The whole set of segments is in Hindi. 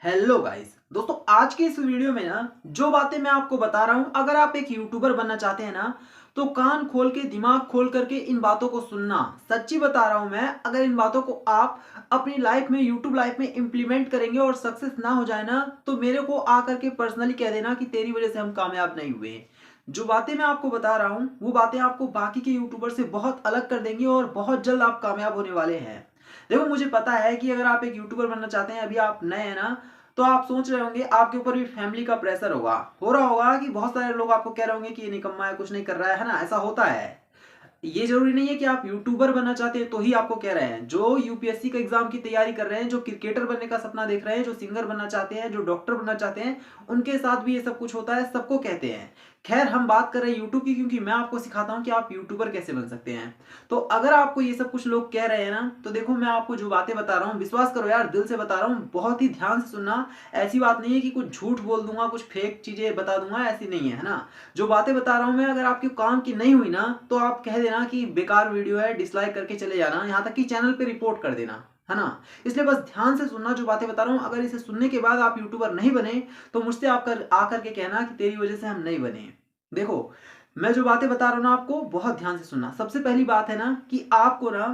हेलो गाइस दोस्तों, आज के इस वीडियो में ना जो बातें मैं आपको बता रहा हूं, अगर आप एक यूट्यूबर बनना चाहते हैं ना तो कान खोल के दिमाग खोल करके इन बातों को सुनना। सच्ची बता रहा हूं मैं, अगर इन बातों को आप अपनी लाइफ में यूट्यूब लाइफ में इंप्लीमेंट करेंगे और सक्सेस ना हो जाए ना तो मेरे को आकर के पर्सनली कह देना कि तेरी वजह से हम कामयाब नहीं हुए। जो बातें मैं आपको बता रहा हूं वो बातें आपको बाकी के यूट्यूबर से बहुत अलग कर देंगी और बहुत जल्द आप कामयाब होने वाले हैं। देखो, मुझे पता है कि अगर आप एक यूट्यूबर बनना चाहते हैं, अभी आप नए हैं ना, तो आप सोच रहे होंगे आपके ऊपर भी फैमिली का प्रेशर होगा, हो रहा होगा कि बहुत सारे लोग आपको कह रहे होंगे कि ये निकम्मा है, कुछ नहीं कर रहा है ना। ऐसा होता है। ये जरूरी नहीं है कि आप यूट्यूबर बनना चाहते हैं तो ही आपको कह रहे हैं। जो यूपीएससी का एग्जाम की तैयारी कर रहे हैं, जो क्रिकेटर बनने का सपना देख रहे हैं, जो सिंगर बनना चाहते हैं, जो डॉक्टर बनना चाहते हैं, उनके साथ भी ये सब कुछ होता है, सबको कहते हैं। खैर, हम बात कर रहे हैं यूट्यूब की, क्योंकि मैं आपको सिखाता हूं कि आप यूट्यूबर कैसे बन सकते हैं। तो अगर आपको ये सब कुछ लोग कह रहे हैं ना, तो देखो, मैं आपको जो बातें बता रहा हूँ, विश्वास करो यार, दिल से बता रहा हूँ, बहुत ही ध्यान से सुनना। ऐसी बात नहीं है कि कुछ झूठ बोल दूंगा, कुछ फेक चीजें बता दूंगा, ऐसी नहीं है ना। जो बातें बता रहा हूं मैं, अगर आपके काम की नहीं हुई ना तो आप कह देना कि बेकार वीडियो है, डिसलाइक करके चले जाना, यहां तक कि चैनल पे रिपोर्ट कर देना, है ना। इसलिए बस ध्यान से सुनना जो बातें बता रहा हूं। अगर इसे सुनने के बाद आप यूट्यूबर नहीं बने तो मुझसे आकर आकर के कहना कि तेरी वजह से हम नहीं बने। देखो, मैं जो बातें बता रहा हूं ना, आपको बहुत ध्यान से सुनना। सबसे पहली बात है ना कि आपको ना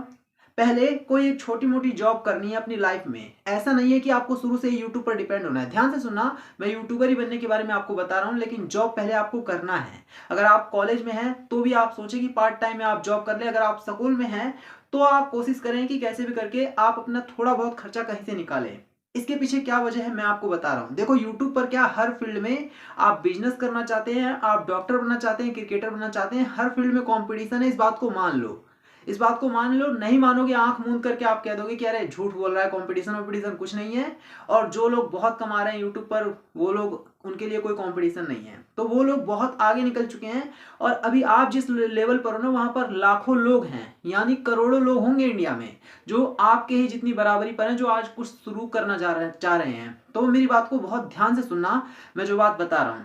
पहले कोई एक छोटी मोटी जॉब करनी है अपनी लाइफ में। ऐसा नहीं है कि आपको शुरू से ही यूट्यूब पर डिपेंड होना है। ध्यान से सुनना, मैं यूट्यूबर ही बनने के बारे में आपको बता रहा हूं, लेकिन जॉब पहले आपको करना है। अगर आप कॉलेज में हैं तो भी आप सोचें कि पार्ट टाइम में आप जॉब कर ले। अगर आप स्कूल में हैं तो आप कोशिश करें कि कैसे भी करके आप अपना थोड़ा बहुत खर्चा कहीं से निकालें। इसके पीछे क्या वजह है मैं आपको बता रहा हूं। देखो, यूट्यूब पर क्या हर फील्ड में, आप बिजनेस करना चाहते हैं, आप डॉक्टर बनना चाहते हैं, क्रिकेटर बनना चाहते हैं, हर फील्ड में कंपटीशन है। इस बात को मान लो, इस बात को मान लो। नहीं मानोगे, आंख मूंद करके आप कह दोगे कि अरे झूठ बोल रहा है, कंपटीशन वंपटीशन कुछ नहीं है। और जो लोग बहुत कमा रहे हैं यूट्यूब पर, वो लोग, उनके लिए कोई कंपटीशन नहीं है, तो वो लोग बहुत आगे निकल चुके हैं। और अभी आप जिस लेवल पर हो ना, वहां पर लाखों लोग हैं, यानी करोड़ों लोग होंगे इंडिया में, जो आपके ही जितनी बराबरी पर हैं, जो आज कुछ शुरू करना चाह रहे हैं। तो मेरी बात को बहुत ध्यान से सुनना, मैं जो बात बता रहा हूं।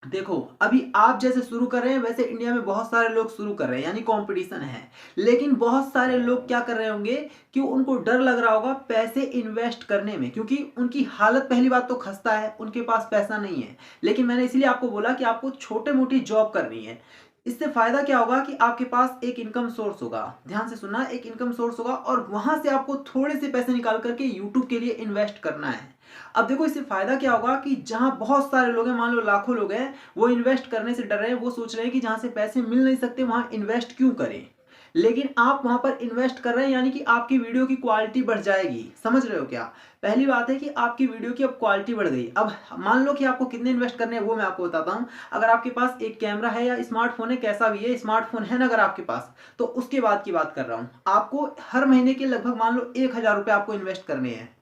देखो, अभी आप जैसे शुरू कर रहे हैं वैसे इंडिया में बहुत सारे लोग शुरू कर रहे हैं, यानी कंपटीशन है। लेकिन बहुत सारे लोग क्या कर रहे होंगे कि उनको डर लग रहा होगा पैसे इन्वेस्ट करने में, क्योंकि उनकी हालत पहली बात तो खस्ता है, उनके पास पैसा नहीं है। लेकिन मैंने इसलिए आपको बोला कि आपको छोटे मोटी जॉब करनी है। इससे फायदा क्या होगा कि आपके पास एक इनकम सोर्स होगा। ध्यान से सुनना, एक इनकम सोर्स होगा और वहां से आपको थोड़े से पैसे निकाल करके यूट्यूब के लिए इन्वेस्ट करना है। अब देखो, इससे फायदा क्या होगा कि जहां बहुत सारे लोग हैं, मान लो लाखों लोग हैं, वो इन्वेस्ट करने से डर रहे हैं, वो सोच रहे हैं कि जहां से पैसे मिल नहीं सकते वहां इन्वेस्ट क्यों करें। लेकिन आप वहां पर इन्वेस्ट कर रहे हैं, यानी कि आपकी वीडियो की क्वालिटी बढ़ जाएगी। समझ रहे हो क्या? पहली बात है कि आपकी वीडियो की अब क्वालिटी बढ़ गई। अब मान लो कि आपको कितने इन्वेस्ट करने हैं वो मैं आपको बताता हूं। अगर आपके पास एक कैमरा है या स्मार्टफोन है, कैसा भी है, स्मार्टफोन है ना अगर आपके पास, तो उसके बाद की बात कर रहा हूं। आपको हर महीने के लगभग मान लो 1,000 रुपए आपको इन्वेस्ट करने हैं।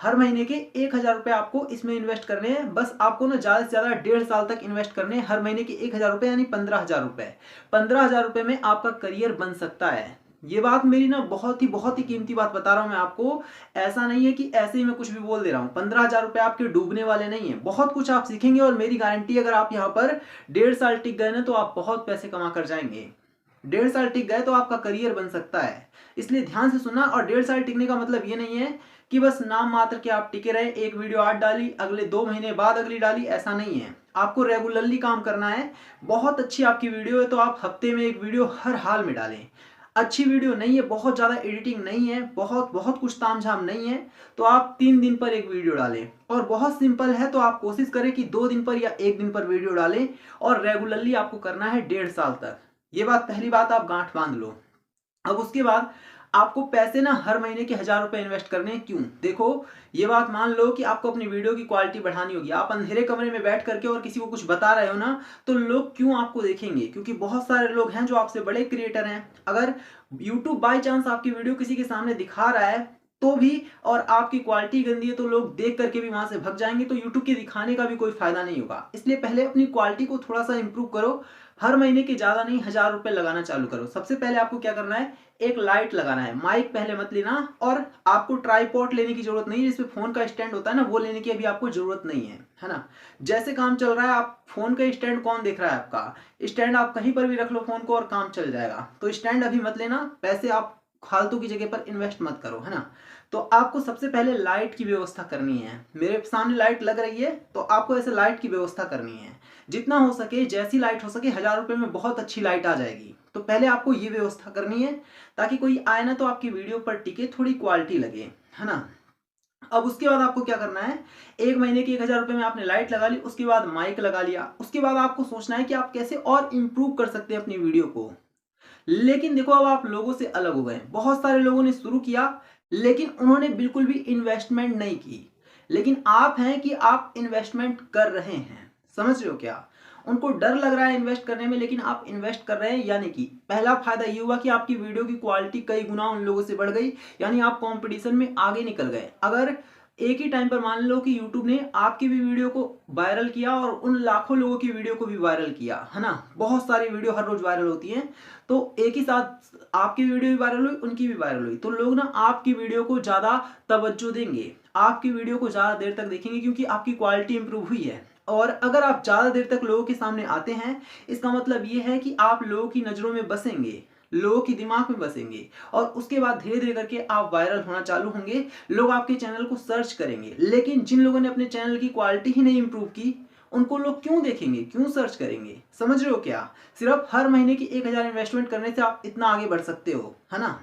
हर महीने के 1,000 रुपए आपको इसमें इन्वेस्ट करने हैं। बस आपको ना ज्यादा से ज्यादा 1.5 साल तक इन्वेस्ट करने हैं। हर महीने के 1,000 रुपए यानी 15,000 रुपए। 15,000 रुपए में आपका करियर बन सकता है। ये बात मेरी ना बहुत ही कीमती बात बता रहा हूं मैं आपको। ऐसा नहीं है कि ऐसे ही मैं कुछ भी बोल दे रहा हूं। 15,000 रुपए आपके डूबने वाले नहीं है, बहुत कुछ आप सीखेंगे। और मेरी गारंटी, अगर आप यहाँ पर 1.5 साल टिक गए ना तो आप बहुत पैसे कमा कर जाएंगे। 1.5 साल टिक गए तो आपका करियर बन सकता है। इसलिए ध्यान से सुनना। और 1.5 साल टिकने का मतलब ये नहीं है कि बस नाम मात्र के आप टिके रहे, एक वीडियो आज डाली, अगले 2 महीने बाद अगली डाली, ऐसा नहीं है। आपको रेगुलरली काम करना है। बहुत अच्छी आपकी वीडियो है तो आप हफ्ते में एक वीडियो हर हाल में डालें। अच्छी वीडियो नहीं है, बहुत ज्यादा एडिटिंग नहीं है, बहुत बहुत कुछ तामझाम नहीं है, तो आप 3 दिन पर एक वीडियो डालें। और बहुत सिंपल है तो आप कोशिश करें कि 2 दिन पर या 1 दिन पर वीडियो डालें। और रेगुलरली आपको करना है 1.5 साल तक। ये बात, पहली बात आप गांठ बांध लो। अब उसके बाद आपको पैसे ना हर महीने के 1,000 रुपए इन्वेस्ट करने हैं। क्यों? देखो, ये बात मान लो कि आपको अपनी वीडियो की क्वालिटी बढ़ानी होगी। आप अंधेरे कमरे में बैठ करके और किसी को कुछ बता रहे हो ना, तो लोग क्यों आपको देखेंगे? क्योंकि बहुत सारे लोग हैं जो आपसे बड़े क्रिएटर हैं। अगर यूट्यूब बाई चांस आपकी वीडियो किसी के सामने दिखा रहा है तो भी, और आपकी क्वालिटी गंदी है, तो लोग देख करके भी वहां से भग जाएंगे, तो यूट्यूब के दिखाने का भी कोई फायदा नहीं होगा। इसलिए पहले अपनी क्वालिटी को थोड़ा सा इंप्रूव करो। हर महीने के ज्यादा नहीं, 1,000 रुपए लगाना चालू करो। सबसे पहले आपको क्या करना है, एक लाइट लगाना है। माइक पहले मत लेना, और आपको ट्राईपॉड लेने की जरूरत नहीं है। जिसमें फोन का स्टैंड होता है ना, वो लेने की अभी आपको जरूरत नहीं है ना। जैसे काम चल रहा है, आप फोन का स्टैंड कौन देख रहा है? आपका स्टैंड आप कहीं पर भी रख लो फोन को और काम चल जाएगा। तो स्टैंड अभी मत लेना, पैसे आप फालतू की जगह पर इन्वेस्ट मत करो, है ना। तो आपको सबसे पहले लाइट की व्यवस्था करनी है। मेरे सामने लाइट लग रही है, तो आपको ऐसे लाइट की व्यवस्था करनी है। जितना हो सके, जैसी लाइट हो सके, 1000 रुपये में बहुत अच्छी लाइट आ जाएगी। तो पहले आपको ये व्यवस्था करनी है ताकि कोई आए ना तो आपकी वीडियो पर टिके, थोड़ी क्वालिटी लगे, है ना। अब उसके बाद आपको क्या करना है, 1 महीने की 1000 रुपये में आपने लाइट लगा ली, उसके बाद माइक लगा लिया। उसके बाद आपको सोचना है कि आप कैसे और इम्प्रूव कर सकते हैं अपनी वीडियो को। लेकिन देखो, अब आप लोगों से अलग हो गए। बहुत सारे लोगों ने शुरू किया लेकिन उन्होंने बिल्कुल भी इन्वेस्टमेंट नहीं की। लेकिन आप हैं कि आप इन्वेस्टमेंट कर रहे हैं। समझ रहे हो क्या? उनको डर लग रहा है इन्वेस्ट करने में, लेकिन आप इन्वेस्ट कर रहे हैं। यानी कि पहला फायदा ये हुआ कि आपकी वीडियो की क्वालिटी कई गुना उन लोगों से बढ़ गई, यानी आप कंपटीशन में आगे निकल गए। अगर एक ही टाइम पर मान लो कि यूट्यूब ने आपकी भी वीडियो को वायरल किया और उन लाखों लोगों की वीडियो को भी वायरल किया, है ना, बहुत सारी वीडियो हर रोज वायरल होती हैं, तो एक ही साथ आपकी वीडियो भी वायरल हुई, उनकी भी वायरल हुई, तो लोग ना आपकी वीडियो को ज्यादा तवज्जो देंगे, आपकी वीडियो को ज्यादा देर तक देखेंगे, क्योंकि आपकी क्वालिटी इंप्रूव हुई है। और अगर आप ज्यादा देर तक लोगों के सामने आते हैं, इसका मतलब ये है कि आप लोगों की नजरों में बसेंगे, लोगों की दिमाग में बसेंगे, और उसके बाद धीरे धीरे करके आप वायरल होना चालू होंगे। लोग आपके चैनल को सर्च करेंगे। लेकिन जिन लोगों ने अपने चैनल की क्वालिटी ही नहीं इंप्रूव की, उनको लोग क्यों देखेंगे, क्यों सर्च करेंगे? समझ रहे हो क्या? सिर्फ हर महीने की 1000 इन्वेस्टमेंट करने से आप इतना आगे बढ़ सकते हो, है ना।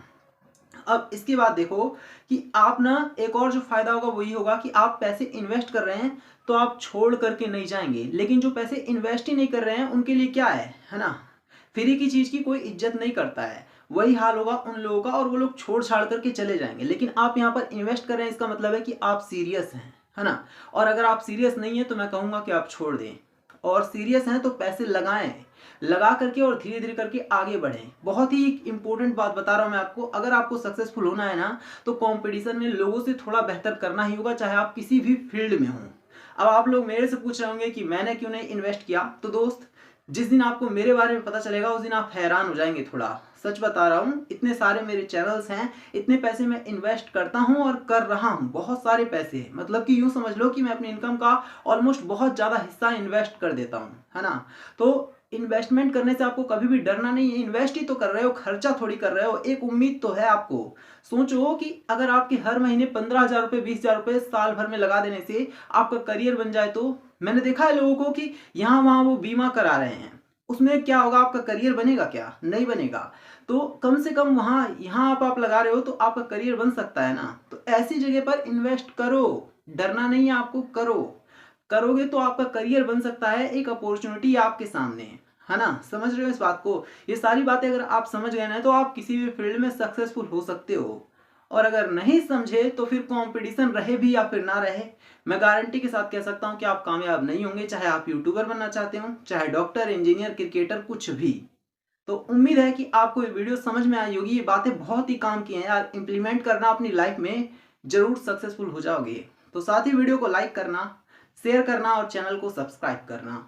अब इसके बाद देखो कि आप ना, एक और जो फायदा होगा वही होगा कि आप पैसे इन्वेस्ट कर रहे हैं तो आप छोड़ करके नहीं जाएंगे। लेकिन जो पैसे इन्वेस्ट ही नहीं कर रहे हैं उनके लिए क्या है ना, फ्री की चीज की कोई इज्जत नहीं करता है। वही हाल होगा उन लोगों का, और वो लोग छोड़ छाड़ करके चले जाएंगे। लेकिन आप यहाँ पर इन्वेस्ट कर रहे हैं, इसका मतलब है कि आप सीरियस हैं, है ना। और अगर आप सीरियस नहीं है तो मैं कहूंगा कि आप छोड़ दें, और सीरियस हैं तो पैसे लगाएं, लगा करके और धीरे धीरे करके आगे बढ़ें। बहुत ही इंपॉर्टेंट बात बता रहा हूं मैं आपको, अगर आपको सक्सेसफुल होना है ना, तो कंपटीशन में लोगों से थोड़ा बेहतर करना ही होगा, चाहे आप किसी भी फील्ड में हो। अब आप लोग मेरे से पूछ रहे होंगे कि मैंने क्यों नहीं इन्वेस्ट किया, तो दोस्त, जिस दिन आपको मेरे बारे में पता चलेगा उस दिन आप हैरान हो जाएंगे। थोड़ा सच बता रहा हूँ, इतने सारे मेरे चैनल्स हैं, इतने पैसे मैं इन्वेस्ट करता हूँ और कर रहा हूँ, बहुत सारे पैसे, मतलब कि यूं समझ लो कि मैं अपनी इनकम का ऑलमोस्ट बहुत ज्यादा हिस्सा इन्वेस्ट कर देता हूँ, है ना। तो इन्वेस्टमेंट करने से आपको कभी भी डरना नहीं है। इन्वेस्ट ही तो कर रहे हो, खर्चा थोड़ी कर रहे हो, एक उम्मीद तो है आपको। सोचो कि अगर आपके हर महीने 15,000 रुपये, 20,000 रुपये साल भर में लगा देने से आपका करियर बन जाए, तो मैंने देखा है लोगों को कि यहाँ वहां वो बीमा करा रहे हैं, उसमें क्या होगा, आपका करियर बनेगा क्या? नहीं बनेगा। तो कम से कम वहां यहाँ आप लगा रहे हो तो आपका करियर बन सकता है ना। तो ऐसी जगह पर इन्वेस्ट करो, डरना नहीं है आपको, करो। करोगे तो आपका करियर बन सकता है, एक अपॉर्चुनिटी आपके सामने है ना। समझ रहे हो इस बात को? ये सारी बातें अगर आप समझ गए ना, तो आप किसी भी फील्ड में सक्सेसफुल हो सकते हो। और अगर नहीं समझे तो फिर कंपटीशन रहे भी या फिर ना रहे, मैं गारंटी के साथ कह सकता हूं कि आप कामयाब नहीं होंगे, चाहे आप यूट्यूबर बनना चाहते हो, चाहे डॉक्टर, इंजीनियर, क्रिकेटर, कुछ भी। तो उम्मीद है कि आपको ये वीडियो समझ में आई होगी। ये बातें बहुत ही काम की हैं यार, इंप्लीमेंट करना अपनी लाइफ में, जरूर सक्सेसफुल हो जाओगे। तो साथ ही वीडियो को लाइक करना, शेयर करना और चैनल को सब्सक्राइब करना।